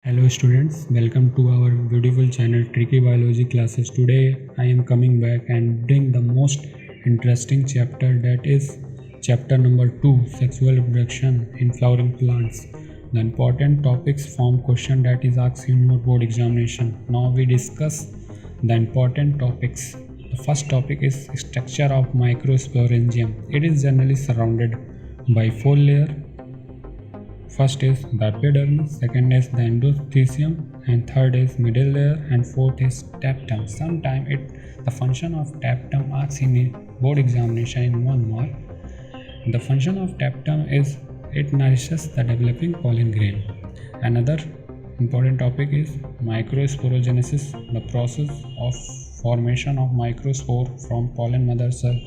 Hello students, welcome to our beautiful channel Tricky Biology Classes. Today I am coming back and bring the most interesting chapter, that is chapter number 2, sexual reproduction in flowering plants. The important topics form question that is asked in your board examination. Now we discuss the important topics. The first topic is structure of microsporangium. It is generally surrounded by four layers. First is the epidermis, second is the endothelium, and third is middle layer, and fourth is tapetum. Sometimes the function of tapetum asks in a board examination in 1 mark. The function of tapetum is it nourishes the developing pollen grain. Another important topic is microsporogenesis, the process of formation of microspore from pollen mother cell,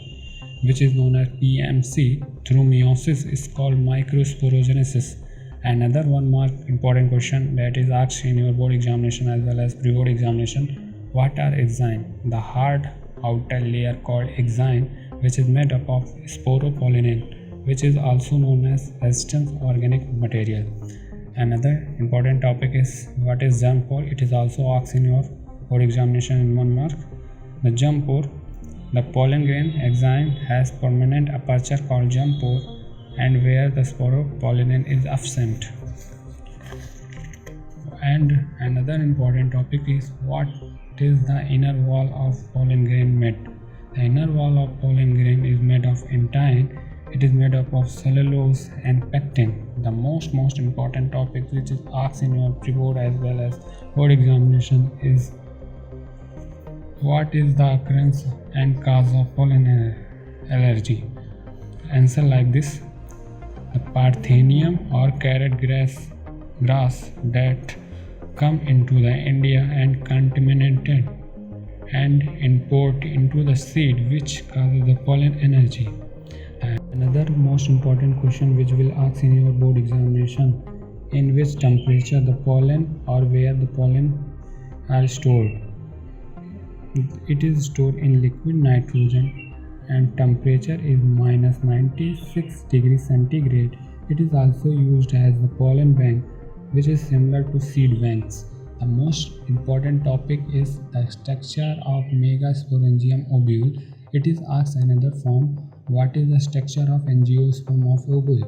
which is known as PMC, through meiosis is called microsporogenesis. Another 1 mark important question that is asked in your board examination as well as pre-board examination: what are exine? The hard outer layer called exine, which is made up of sporopollenin, which is also known as resistance organic material. Another important topic is what is germ pore. It is also asked in your board examination in 1 mark. The germ pore, the pollen grain exine has permanent aperture called germ pore, and where the sporopollenin is absent. And another important topic is what is the inner wall of pollen grain made. The inner wall of pollen grain is made of entain. It is made up of cellulose and pectin. The most important topic which is asked in your pre-board as well as board examination is what is the occurrence and cause of pollen allergy. Answer like this: the Parthenium or carrot grass that come into the India and contaminated and import into the seed, which causes the pollen allergy. And another most important question which will ask in your board examination: in which temperature the pollen or where the pollen are stored. It is stored in liquid nitrogen and temperature is -96 degrees centigrade. It is also used as the pollen bank, which is similar to seed banks. The most important topic is the structure of megasporangium ovule. It is asked another form: what is the structure of angiosperm of ovule?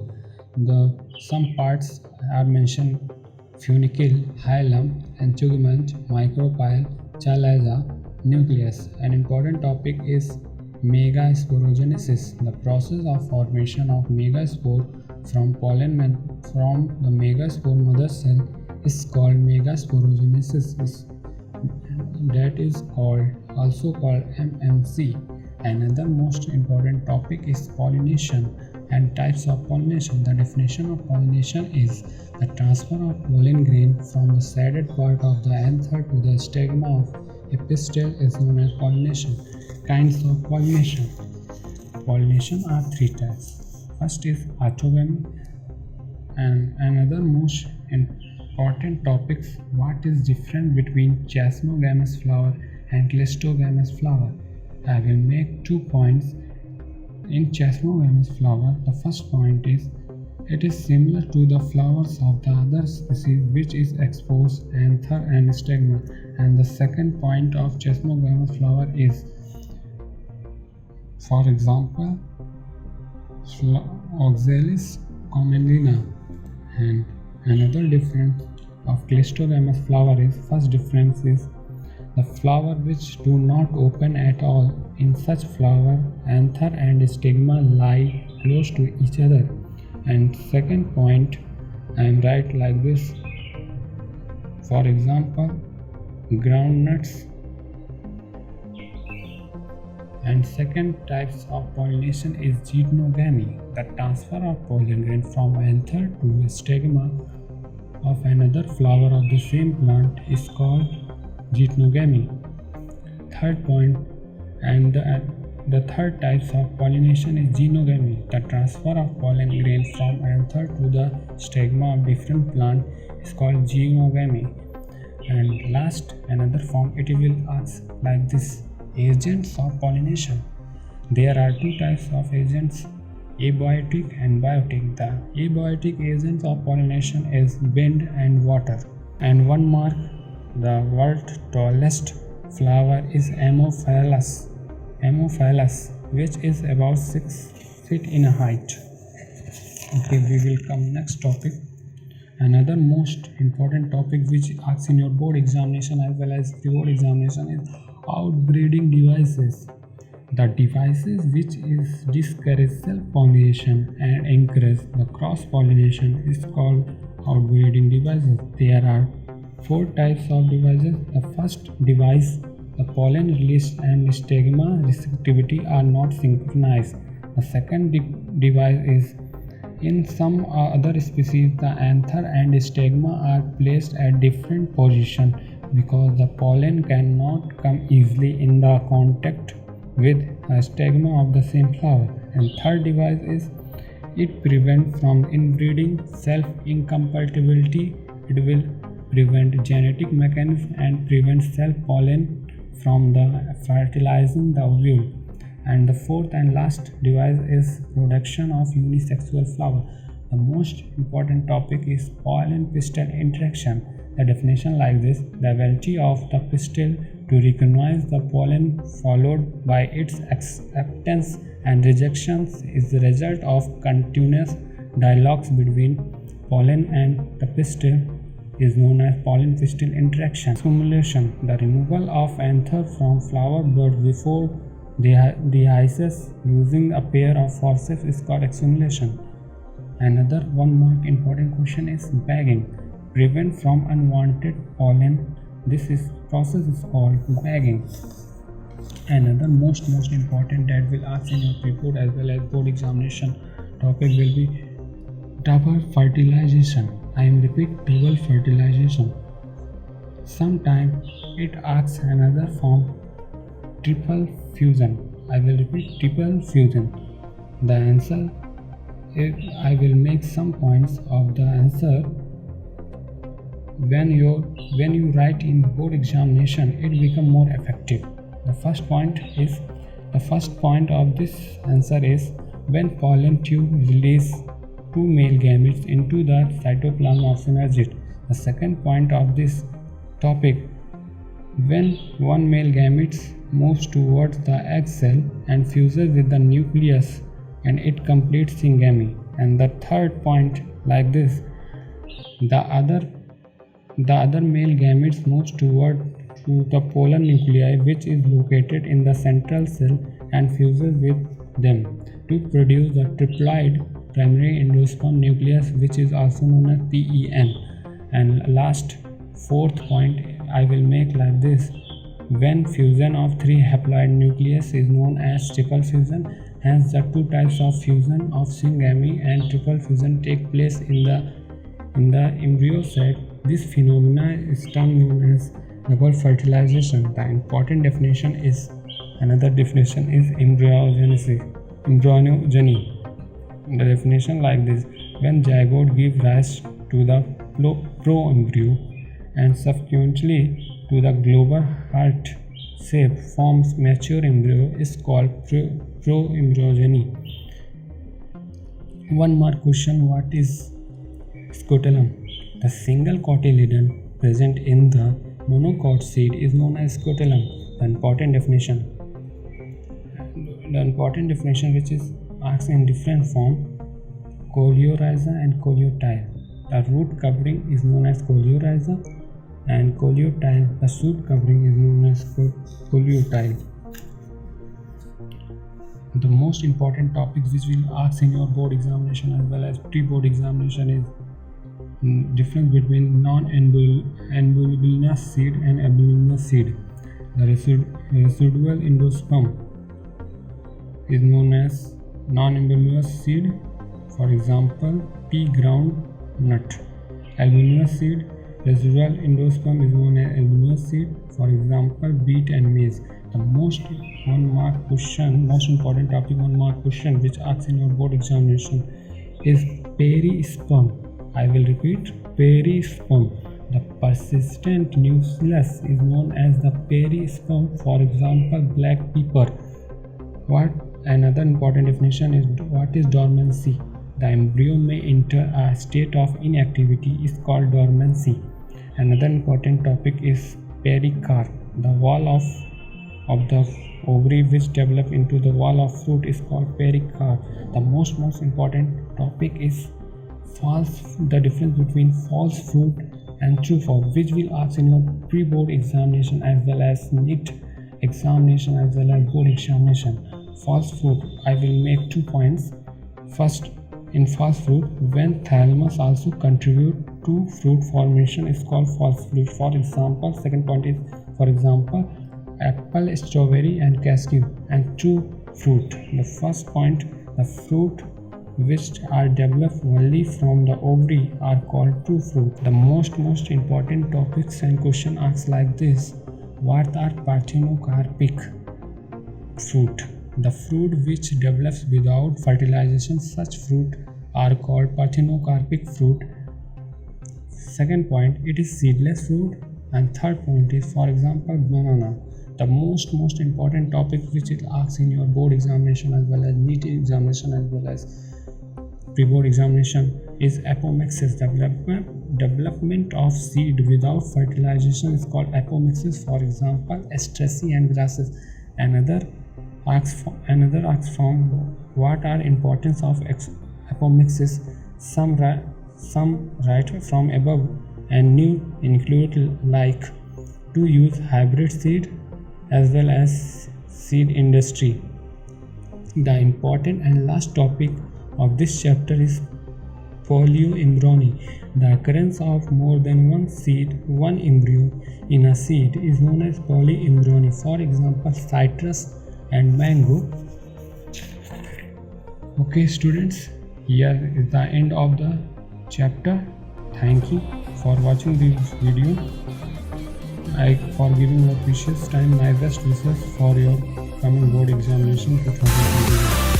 Some parts are mentioned: funicle, hilum, integument, micropyle, chalaza, nucleus. An important topic is megasporogenesis, the process of formation of megaspore from pollen from the megaspore mother cell is called megasporogenesis. That is also called MMC. Another most important topic is pollination and types of pollination. The definition of pollination is the transfer of pollen grain from the shaded part of the anther to the stigma of a pistil is known as pollination. Kinds of pollination. Pollination are 3 types. First is orthogamy, and another most important topics: what is different between chasmogamous flower and clistogamous flower. I will make 2 points. In chasmogamous flower, the first point is it is similar to the flowers of the other species, which is exposed anther and stigma. And the second point of chasmogamous flower is, for example, Oxalis commonina. And another difference of clistogamous flower is, first difference is the flower which do not open at all. In such flower, anther and stigma lie close to each other. And second point, I am write like this: for example, groundnuts. And second types of pollination is geitonogamy, the transfer of pollen grain from anther to a stigma of another flower of the same plant is called geitonogamy. Third point, and the third types of pollination is genogamy, the transfer of pollen grain from anther to the stigma of different plant is called genogamy. And last, another form, it will ask like this: agents of pollination. There are 2 types of agents: abiotic and biotic. The abiotic agents of pollination is wind and water. And one mark, the world's tallest flower is Ammophilus, which is about 6 feet in height. Okay, we will come next topic. Another most important topic which asks in your board examination as well as pre-board examination is outbreeding devices. The devices which is discourage self-pollination and encourage the cross-pollination is called outbreeding devices. There are 4 types of devices. The first device, the pollen release and stigma receptivity are not synchronized. The second device is, in some other species, the anther and stigma are placed at different positions because the pollen cannot come easily in the contact with a stigma of the same flower. And third device is, it prevents from inbreeding self-incompatibility. It will prevent genetic mechanism and prevent self-pollen from the fertilizing the ovule. And the fourth and last device is production of unisexual flower. The most important topic is pollen-pistil interaction. The definition like this: the ability of the pistil to recognize the pollen followed by its acceptance and rejections is the result of continuous dialogues between pollen and the pistil is known as pollen-pistil interaction. Accumulation: the removal of anther from flower buds before dehiscence using a pair of forceps is called accumulation. Another 1 mark important question is bagging. Prevent from unwanted pollen. This process is called bagging. Another most important that will ask in your pre-board as well as board examination topic will be double fertilization. I am repeat, double fertilization. Sometimes it asks another form, triple fusion. I will repeat, triple fusion. The answer, if I will make some points of the answer when you write in board examination, it become more effective. The first point of this answer is, when pollen tube release 2 male gametes into the cytoplasm of synergid. The second point of this topic, when one male gamete moves towards the egg cell and fuses with the nucleus and it completes syngamy. And the third point like this, the other male gametes moves toward to the polar nuclei which is located in the central cell and fuses with them to produce the triploid primary endosperm nucleus, which is also known as PEN. And last 4th point I will make like this: when fusion of 3 haploid nucleus is known as triple fusion. Hence the 2 types of fusion of syngamy and triple fusion take place in the embryo sac. This phenomena is termed known as double fertilization. The important definition is, another definition is embryogeny. The definition like this: when zygote gives rise to the pro-embryo and subsequently to the globular heart shape forms mature embryo is called pro-embryogeny. 1 mark question: what is scutellum? The single cotyledon present in the monocot seed is known as scutellum. The important definition which is asked in different form: coleorhiza and coleotile. The root covering is known as coleorhiza, and coleotile, the shoot covering, is known as coleotile. The most important topics which will ask in your board examination as well as pre-board examination is difference between non-ambulibulous seed and ambulibulous seed. The residual endosperm is known as non-ambulibulous seed, for example pea groundnut. Albulibulous seed, residual endosperm is known as albulibulous seed, for example beet and maize. The most important topic 1 mark question which asks in your board examination is perisperm. I will repeat, perisperm. The persistent nucleus is known as the perisperm, for example black pepper. Another important definition is, what is dormancy? The embryo may enter a state of inactivity is called dormancy. Another important topic is pericarp. The wall of the ovary which develop into the wall of fruit is called pericarp. The most important topic is the difference between false fruit and true fruit, which will ask in your pre-board examination as well as NEET examination as well as board examination. False fruit, I will make 2 points. First, in false fruit, when thalamus also contribute to fruit formation is called false fruit. For example, second point is, for example, apple, strawberry and cashew. And true fruit, the first point, the fruit which are developed only from the ovary are called true fruit. The most important topics and question asked like this: what are parthenocarpic fruit? The fruit which develops without fertilization, such fruit are called parthenocarpic fruit. Second point, it is seedless fruit. And third point is, for example, banana. The most important topic which it asks in your board examination as well as NEET examination as well as pre-board examination is apomixis. Development of seed without fertilization is called apomixis. For example, astraceae and grasses. Another asks from what are importance of apomixis. Some write from above and new include like to use hybrid seed as well as seed industry. The important and last topic of this chapter is polyembryony. The occurrence of more than one embryo in a seed is known as polyembryony. For example, citrus and mango. Okay students, here is the end of the chapter. Thank you for watching this video. For giving your precious time. My best wishes for your coming board examination 2021.